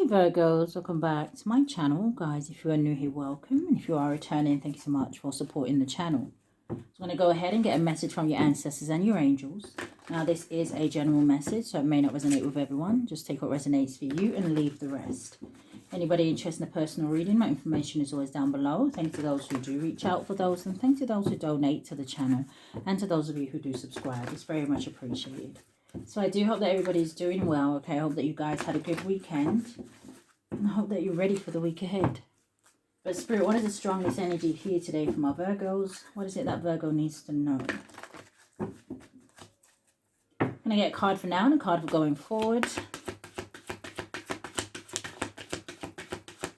Hey Virgos, welcome back to my channel. Guys, if you are new here, welcome. And if you are returning, thank you so much for supporting the channel. So I'm going to go ahead and get a message from your ancestors and your angels. Now this is a general message, so it may not resonate with everyone. Just take what resonates for you and leave the rest. Anybody interested in a personal reading, my information is always down below. Thanks to those who do reach out for those, and thanks to those who donate to the channel, and to those of you who do subscribe. It's very much appreciated. So I do hope that everybody's doing well. Okay, I hope that you guys had a good weekend. And I hope that you're ready for the week ahead. But Spirit, what is the strongest energy here today for my Virgos? What is it that Virgo needs to know? I'm going to get a card for now and a card for going forward.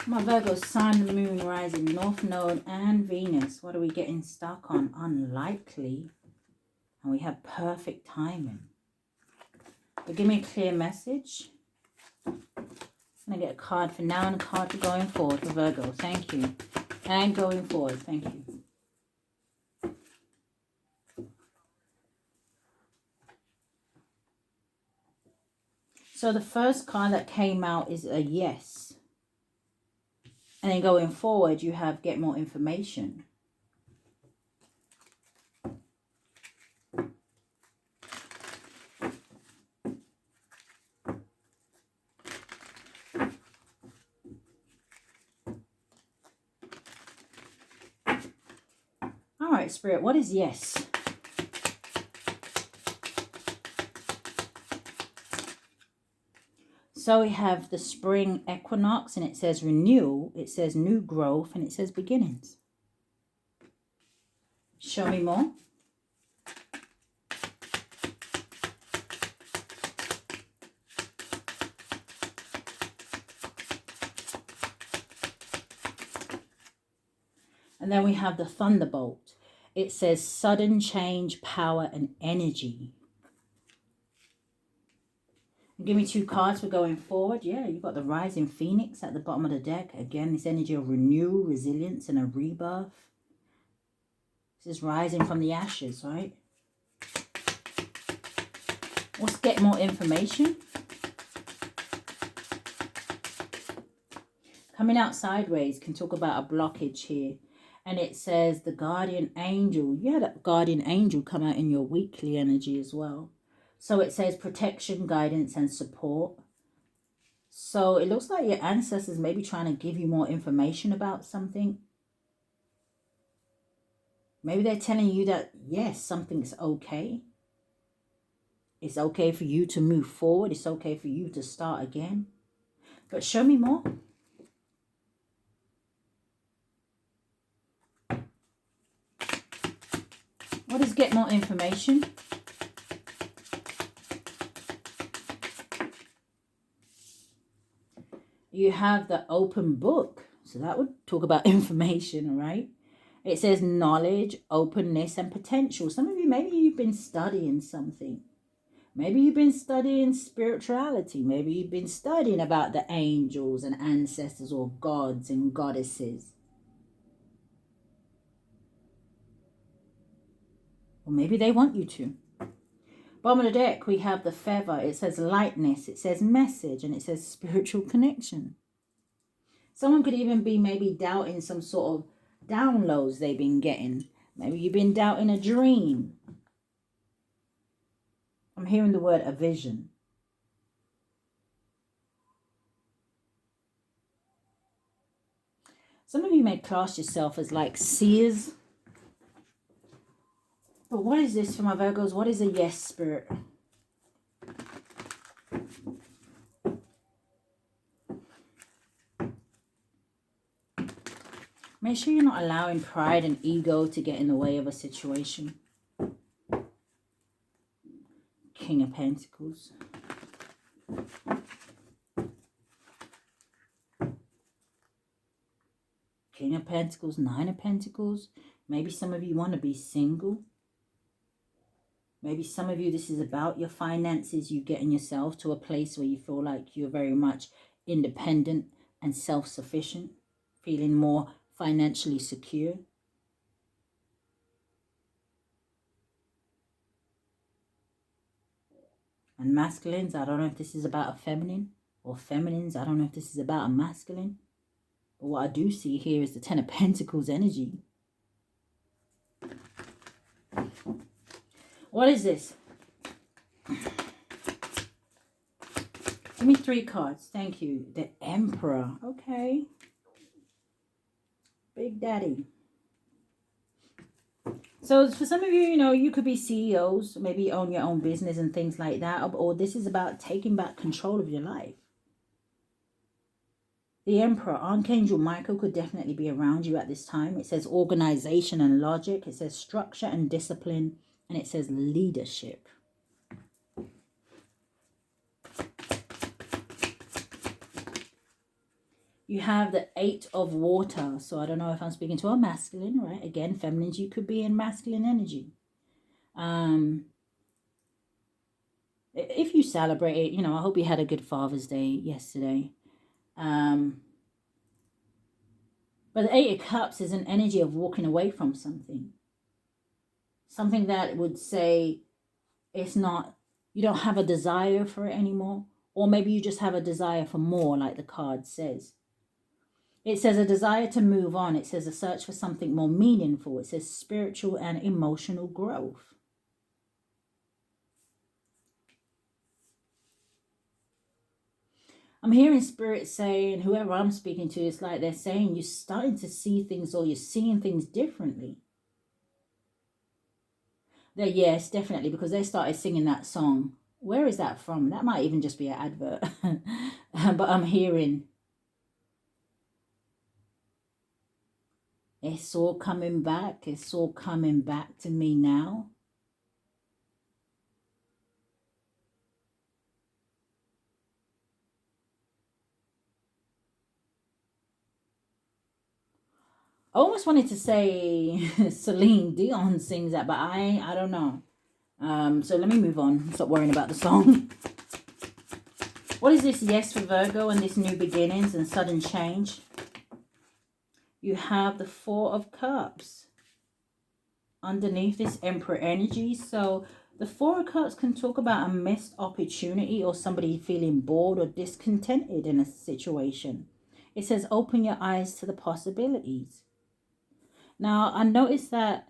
My Virgos, Sun, Moon, Rising, North Node and Venus. What are we getting stuck on? Unlikely. And we have perfect timing. But give me a clear message. I'm going to get a card for now and a card for going forward for Virgo. Thank you. And going forward. Thank you. So the first card that came out is a yes. And then going forward, you have get more information. All right, Spirit, what is yes? So we have the spring equinox, and it says renewal, it says new growth, and it says beginnings. Show me more. And then we have the thunderbolt. It says sudden change, power, and energy. Give me two cards for going forward. Yeah, you've got the rising phoenix at the bottom of the deck. Again, this energy of renewal, resilience, and a rebirth. This is rising from the ashes, right? Let's get more information. Coming out sideways can talk about a blockage here. And it says the guardian angel. You had a guardian angel come out in your weekly energy as well. So it says protection, guidance, and support. So it looks like your ancestors may be trying to give you more information about something. Maybe they're telling you that, yes, something's okay. It's okay for you to move forward. It's okay for you to start again. But show me more. What is get more information? You have the open book. So that would talk about information, right? It says knowledge, openness, and potential. Some of you, maybe you've been studying something. Maybe you've been studying spirituality. Maybe you've been studying about the angels and ancestors or gods and goddesses. Or maybe they want you to. Bottom of the deck, we have the feather. It says lightness. It says message. And it says spiritual connection. Someone could even be maybe doubting some sort of downloads they've been getting. Maybe you've been doubting a dream. I'm hearing the word a vision. Some of you may class yourself as like seers. But what is this for my Virgos? What is a yes, Spirit? Make sure you're not allowing pride and ego to get in the way of a situation. King of Pentacles. King of Pentacles, Nine of Pentacles. Maybe some of you want to be single. Maybe some of you, this is about your finances. You getting yourself to a place where you feel like you're very much independent and self-sufficient. Feeling more financially secure. And masculines, I don't know if this is about a feminine. or feminines. I don't know if this is about a masculine. But what I do see here is the Ten of Pentacles energy. What is this? Give me 3 cards. Thank you. The Emperor. Okay. Big Daddy. So for some of you, you know, you could be CEOs, maybe own your own business and things like that. Or this is about taking back control of your life. The Emperor, Archangel Michael could definitely be around you at this time. It says organization and logic. It says structure and discipline. And it says leadership. You have the 8 of water. So I don't know if I'm speaking to a masculine, right? Again, feminines, you could be in masculine energy. If you celebrate it, you know, I hope you had a good Father's Day yesterday. But the 8 of Cups is an energy of walking away from something. Something that would say it's not, you don't have a desire for it anymore. Or maybe you just have a desire for more, like the card says. It says a desire to move on. It says a search for something more meaningful. It says spiritual and emotional growth. I'm hearing Spirit saying, whoever I'm speaking to, it's like they're saying you're starting to see things, or you're seeing things differently. Yes, definitely, because they started singing that song. Where is that from? That might even just be an advert. But I'm hearing it's all coming back. It's all coming back to me now. I almost wanted to say Celine Dion sings that, but I don't know. So let me move on. Stop worrying about the song. What is this? Yes for Virgo and this new beginnings and sudden change. You have the 4 of Cups underneath this Emperor energy. So the 4 of Cups can talk about a missed opportunity or somebody feeling bored or discontented in a situation. It says open your eyes to the possibilities. Now, I noticed that,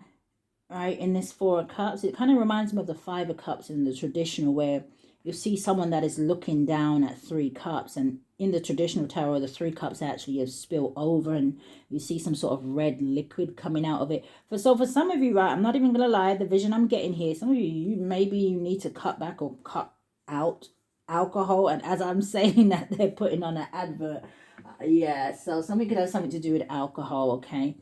right, in this 4 of Cups, it kind of reminds me of the 5 of Cups in the traditional, where you'll see someone that is looking down at 3 cups. And in the traditional tarot, the 3 cups actually have spilled over and you see some sort of red liquid coming out of it. So for some of you, right, I'm not even going to lie, the vision I'm getting here, some of you, maybe you need to cut back or cut out alcohol. And as I'm saying that, they're putting on an advert. Yeah, so something could have something to do with alcohol, okay?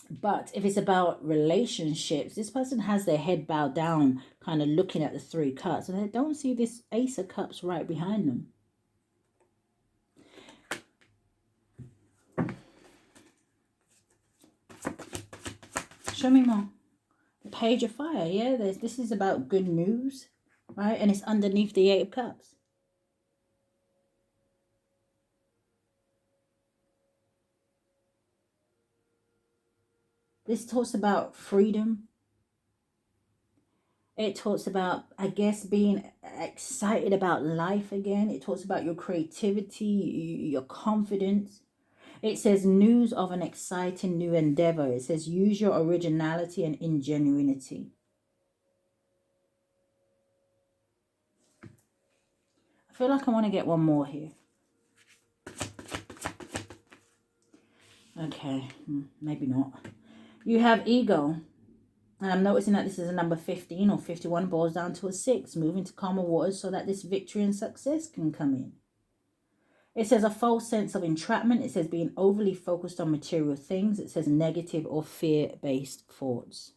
But if it's about relationships, this person has their head bowed down, kind of looking at the 3 cups, and I don't see this Ace of Cups right behind them. Show me more. The Page of Fire, yeah, this is about good news, right? And it's underneath the 8 of Cups. This talks about freedom. It talks about, I guess, being excited about life again. It talks about your creativity, your confidence. It says news of an exciting new endeavor. It says use your originality and ingenuity. I feel like I want to get one more here. Okay, maybe not. You have ego. And I'm noticing that this is a number 15 or 51, boils down to a 6, moving to calmer waters so that this victory and success can come in. It says a false sense of entrapment. It says being overly focused on material things. It says negative or fear-based thoughts.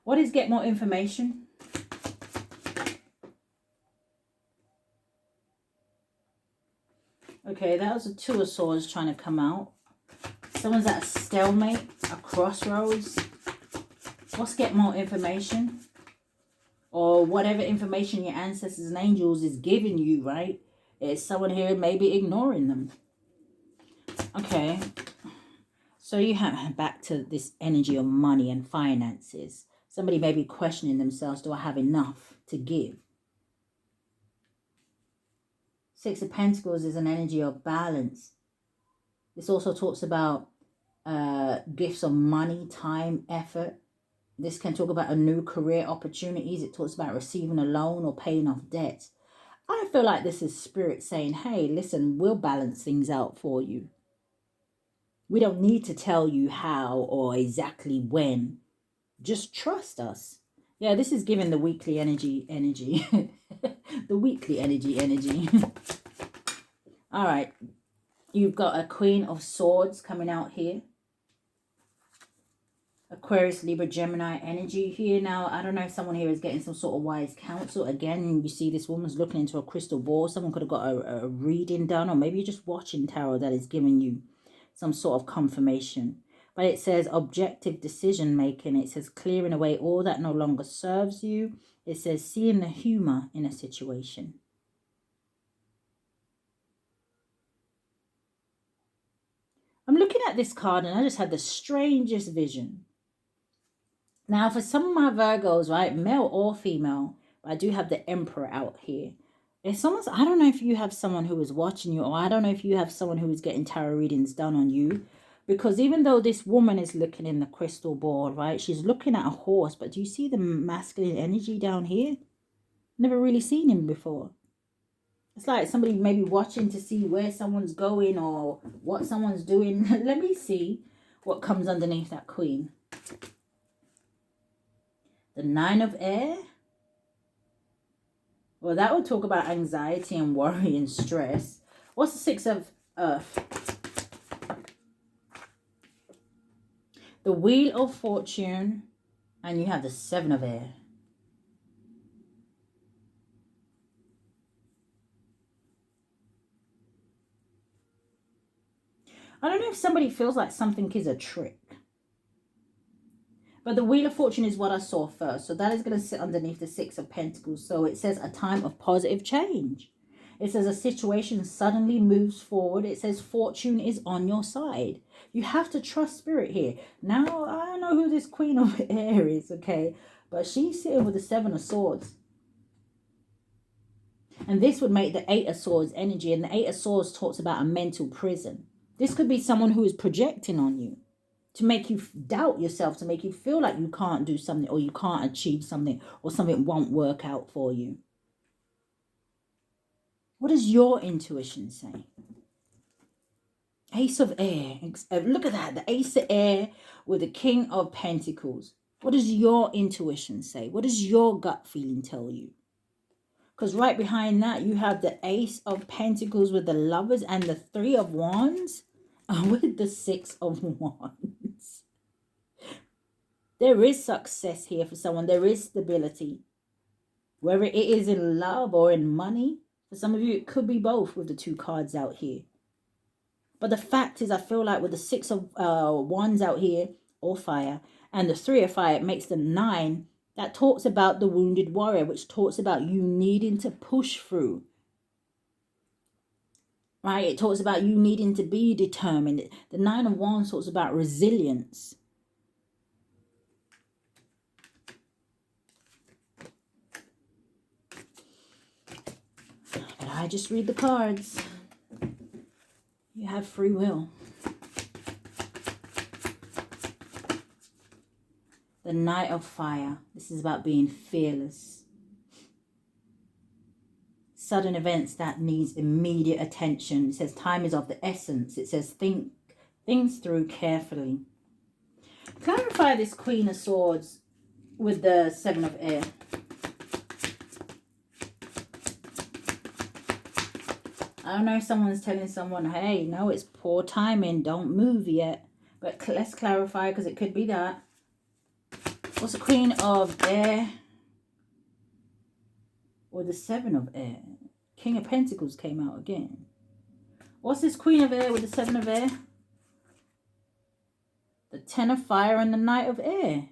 What is get more information? Okay, that was a 2 of Swords trying to come out. Someone's at a stalemate, a crossroads. What's get more information? Or whatever information your ancestors and angels is giving you, right? Is someone here maybe ignoring them? Okay. So you have back to this energy of money and finances. Somebody may be questioning themselves, do I have enough to give? Six of Pentacles is an energy of balance. This also talks about gifts of money, time, effort. This can talk about a new career opportunities. It talks about receiving a loan or paying off debts. I feel like this is spirit saying, hey, listen, we'll balance things out for you. We don't need to tell you how or exactly when. Just trust us. Yeah, this is giving the weekly energy. The weekly energy. All right. You've got a Queen of Swords coming out here. Aquarius, Libra, Gemini energy here. Now, I don't know if someone here is getting some sort of wise counsel. Again, you see this woman's looking into a crystal ball. Someone could have got a reading done, or maybe you're just watching tarot that is giving you some sort of confirmation. But it says objective decision making. It says clearing away all that no longer serves you. It says seeing the humor in a situation. I'm looking at this card and I just had the strangest vision. Now, for some of my Virgos, right, male or female, I do have the Emperor out here. It's almost, I don't know if you have someone who is watching you, or I don't know if you have someone who is getting tarot readings done on you. Because even though this woman is looking in the crystal ball, right, she's looking at a horse. But do you see the masculine energy down here? Never really seen him before. It's like somebody maybe watching to see where someone's going or what someone's doing. Let me see what comes underneath that Queen. The Nine of Air. Well, that would talk about anxiety and worry and stress. What's the Six of Earth? The Wheel of Fortune. And you have the Seven of Air. I don't know if somebody feels like something is a trick. But the Wheel of Fortune is what I saw first. So that is going to sit underneath the Six of Pentacles. So it says a time of positive change. It says a situation suddenly moves forward. It says fortune is on your side. You have to trust spirit here. Now, I don't know who this Queen of Air is, okay? But she's sitting with the Seven of Swords. And this would make the Eight of Swords energy. And the Eight of Swords talks about a mental prison. This could be someone who is projecting on you to make you doubt yourself, to make you feel like you can't do something or you can't achieve something or something won't work out for you. What does your intuition say? Ace of Air. Look at that. The Ace of Air with the King of Pentacles. What does your intuition say? What does your gut feeling tell you? Because right behind that, you have the Ace of Pentacles with the Lovers and the Three of Wands with the Six of Wands. There is success here for someone. There is stability. Whether it is in love or in money. For some of you, it could be both with the two cards out here. But the fact is, I feel like with the Six of Wands out here, or fire, and the Three of Fire, it makes the 9. That talks about the wounded warrior, which talks about you needing to push through. Right? It talks about you needing to be determined. The 9 of Wands talks about resilience. But I just read the cards. You have free will. The Knight of Fire. This is about being fearless. Sudden events that needs immediate attention. It says time is of the essence. It says think things through carefully. Clarify this Queen of Swords with the Seven of Air. I don't know if someone's telling someone, hey, no, it's poor timing. Don't move yet. But let's clarify because it could be that. What's the Queen of Air? Or the Seven of Air? King of Pentacles came out again. What's this Queen of Air with the Seven of Air? The Ten of Fire and the Knight of Air.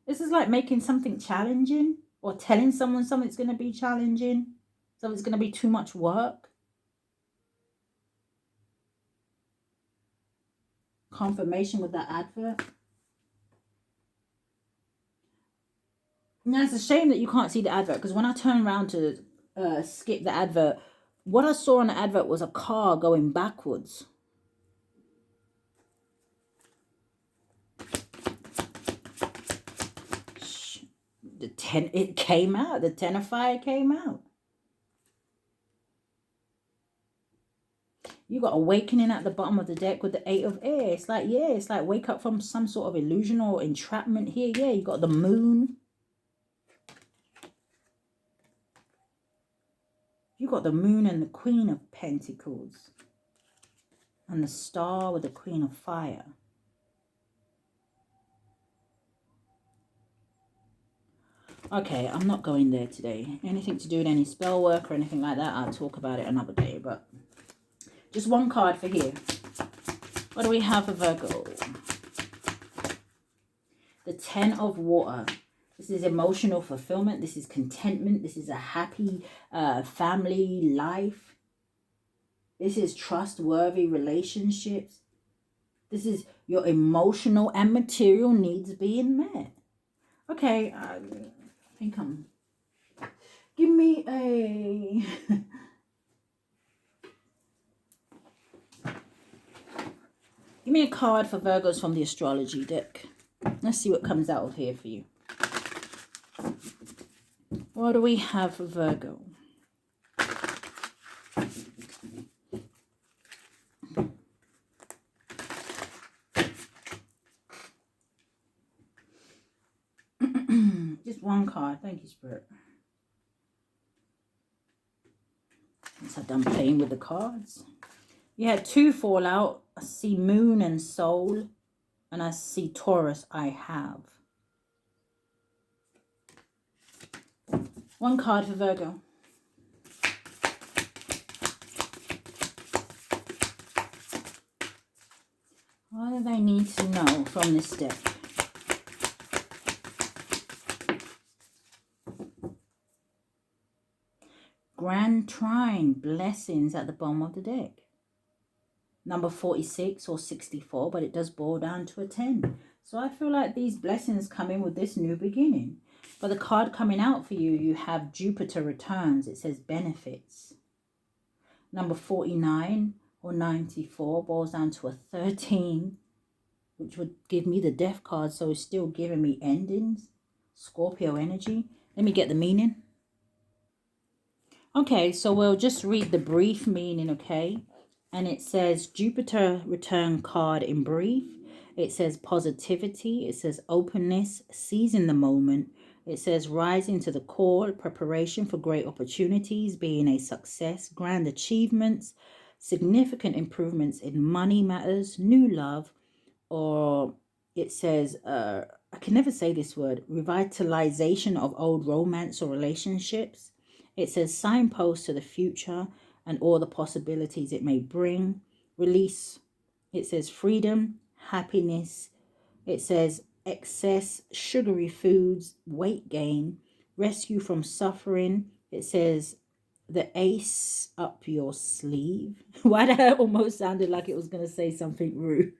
This is like making something challenging. Or telling someone something's going to be challenging. Something's going to be too much work. Confirmation with that advert. Now, it's a shame that you can't see the advert, because when I turn around to skip the advert, What I saw on the advert was a car going backwards. It came out. The 10 of fire came out. You got awakening at the bottom of the deck with the 8 of air. It's like, yeah, it's like wake up from some sort of illusion or entrapment here. Yeah, you got the moon. You got the moon and the Queen of Pentacles. And the star with the Queen of Fire. Okay, I'm not going there today. Anything to do with any spell work or anything like that, I'll talk about it another day. But just one card for here. What do we have for Virgo? The 10 of Water. This is emotional fulfillment. This is contentment. This is a happy family life. This is trustworthy relationships. This is your emotional and material needs being met. Okay, I think I'm... Give me a... Give me a card for Virgos from the astrology deck. Let's see what comes out of here for you. What do we have for Virgo? Just one card. Thank you, Spirit. Once I'm done playing with the cards. You had 2 fall out. I see Moon and Soul. And I see Taurus, I have. One card for Virgo. What do they need to know from this deck? Grand Trine, blessings at the bottom of the deck. Number 46 or 64, but it does boil down to a 10. So I feel like these blessings come in with this new beginning. But the card coming out for you, you have Jupiter returns. It says benefits. Number 49 or 94 boils down to a 13, which would give me the death card. So it's still giving me endings. Scorpio energy. Let me get the meaning. Okay, so we'll just read the brief meaning, okay? And it says Jupiter return card in brief. It says positivity. It says openness, seizing the moment. It says rising to the call, preparation for great opportunities, being a success, grand achievements, significant improvements in money matters, new love, or it says, I can never say this word, revitalization of old romance or relationships. It says signpost to the future and all the possibilities it may bring. Release. It says freedom, happiness. It says excess sugary foods, weight gain, rescue from suffering. It says the ace up your sleeve. Why that almost sounded like it was going to say something rude.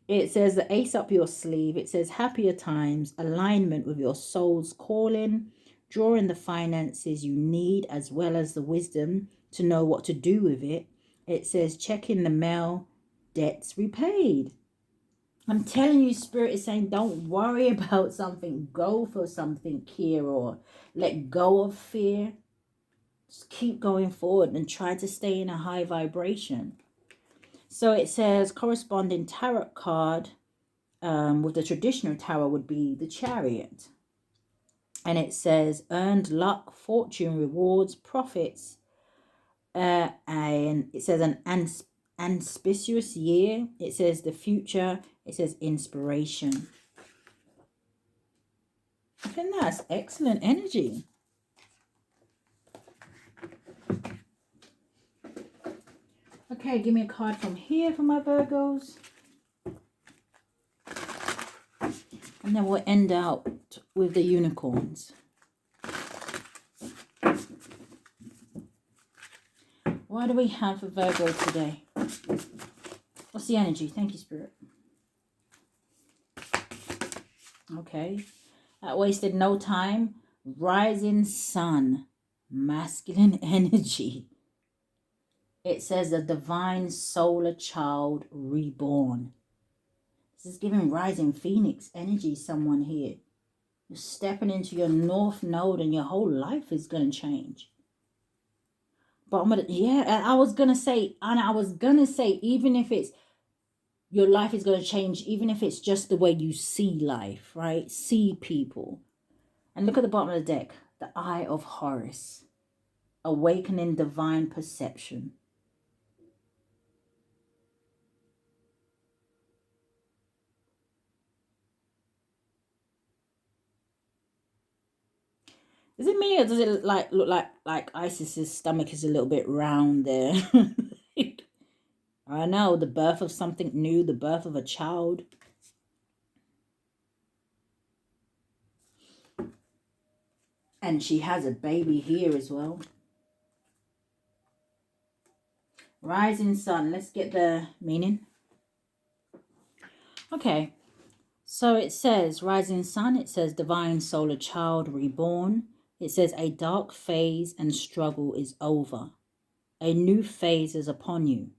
It says the ace up your sleeve. It says happier times, alignment with your soul's calling, drawing the finances you need as well as the wisdom to know what to do with it. It says check in the mail, debts repaid. I'm telling you, Spirit is saying don't worry about something. Go for something here, or let go of fear. Just keep going forward and try to stay in a high vibration. So it says corresponding tarot card with the traditional tarot would be the Chariot. And it says earned luck, fortune, rewards, profits. And it says an auspicious year. It says the future. It says inspiration. I think that's excellent energy. Okay, give me a card from here for my Virgos. And then we'll end out with the unicorns. What do we have for Virgo today? What's the energy? Thank you, Spirit. Okay. That wasted no time. Rising sun. masculine energy. It says the divine solar child reborn. This is giving rising phoenix energy, someone here. You're stepping into your north node and your whole life is going to change. But I was going to say, even if it's, your life is going to change, even if it's just the way you see life, right? See people. And look at the bottom of the deck, the Eye of Horus, awakening divine perception. Is it me, or does it look like Isis's stomach is a little bit round there? I know, the birth of something new, the birth of a child. And she has a baby here as well. Rising sun. Let's get the meaning. Okay. So it says rising sun. It says divine solar child reborn. It says a dark phase and struggle is over. A new phase is upon you.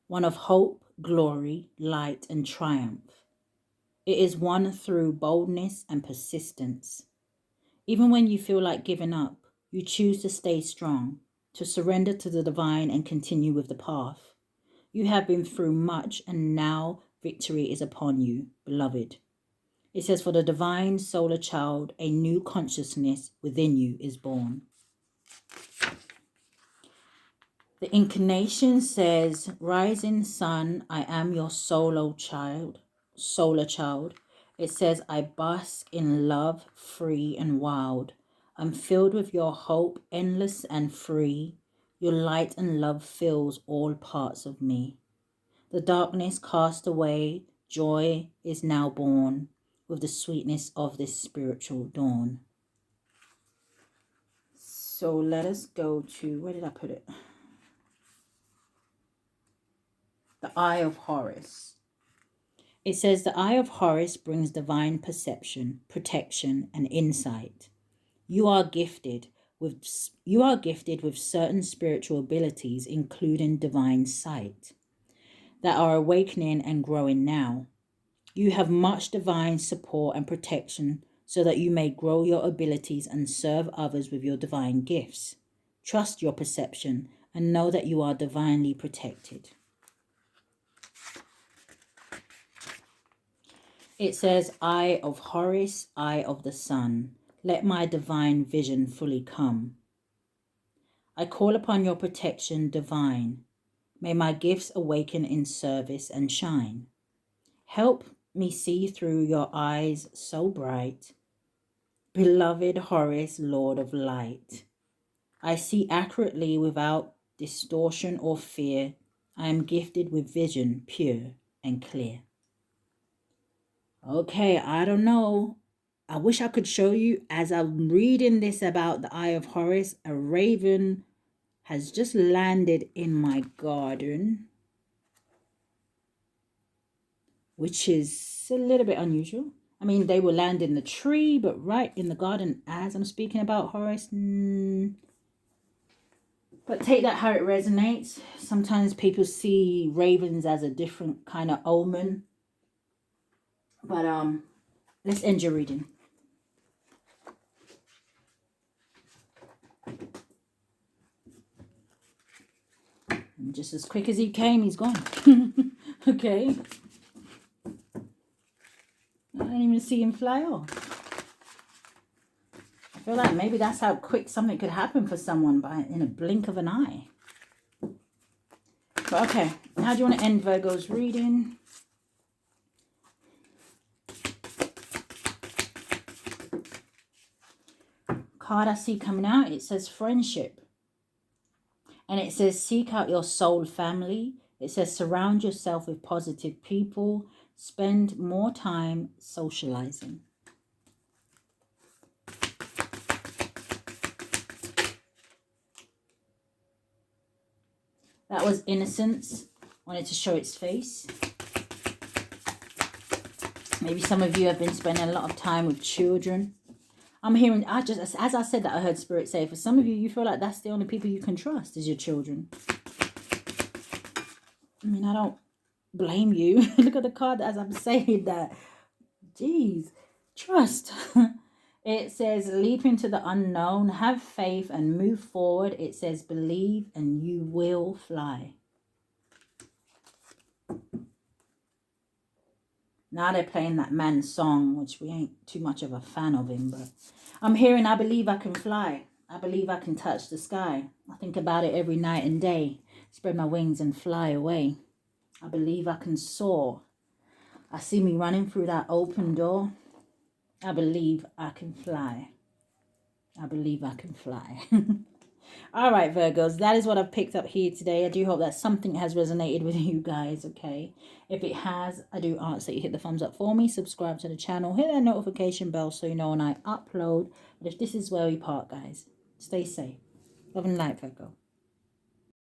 One of hope, glory, light, and triumph. It is one through boldness and persistence. Even when you feel like giving up, you choose to stay strong, to surrender to the divine and continue with the path. You have been through much and now victory is upon you, beloved. It says, for the divine solar child, a new consciousness within you is born. The incarnation says, rising sun, I am your solar child. It says, I bask in love, free and wild. I'm filled with your hope, endless and free. Your light and love fills all parts of me. The darkness cast away, joy is now born with the sweetness of this spiritual dawn. So let us go to, where did I put it? The Eye of Horus. It says the Eye of Horus brings divine perception, protection, and insight. You are gifted with certain spiritual abilities, including divine sight, that are awakening and growing now. You have much divine support and protection so that you may grow your abilities and serve others with your divine gifts. Trust your perception and know that you are divinely protected. It says, Eye of Horus, Eye of the Sun, let my divine vision fully come. I call upon your protection divine. May my gifts awaken in service and shine. Help me see through your eyes so bright. Beloved Horus, Lord of Light. I see accurately without distortion or fear. I am gifted with vision pure and clear. Okay, I don't know. I wish I could show you. As I'm reading this about the Eye of Horus, a raven has just landed in my garden, which is a little bit unusual. I mean, they will land in the tree, but right in the garden as I'm speaking about Horus. But take that how it resonates. Sometimes people see ravens as a different kind of omen. But let's end your reading. And just as quick as he came, he's gone. Okay. I didn't even see him fly off. I feel like maybe that's how quick something could happen for someone in a blink of an eye. But okay, how do you want to end Virgo's reading? Card I see coming out, it says friendship. And it says seek out your soul family. It says surround yourself with positive people. Spend more time socializing. That was innocence. Wanted to show its face. Maybe some of you have been spending a lot of time with children. I'm hearing, as I said that, I heard Spirit say, for some of you, you feel like that's the only people you can trust is your children. I mean, I don't blame you. Look at the card as I'm saying that. Jeez. Trust. It says, leap into the unknown, have faith and move forward. It says, believe and you will fly. Now they're playing that man's song, which we ain't too much of a fan of him, but I'm hearing, I believe I can fly. I believe I can touch the sky. I think about it every night and day. Spread my wings and fly away. I believe I can soar. I see me running through that open door. I believe I can fly. I believe I can fly. All right, Virgos, that is what I've picked up here today. I do hope that something has resonated with you guys, okay? If it has, I do ask that you hit the thumbs up for me, subscribe to the channel, hit that notification bell so you know when I upload. But if this is where we part, guys, stay safe. Love and light, Virgo.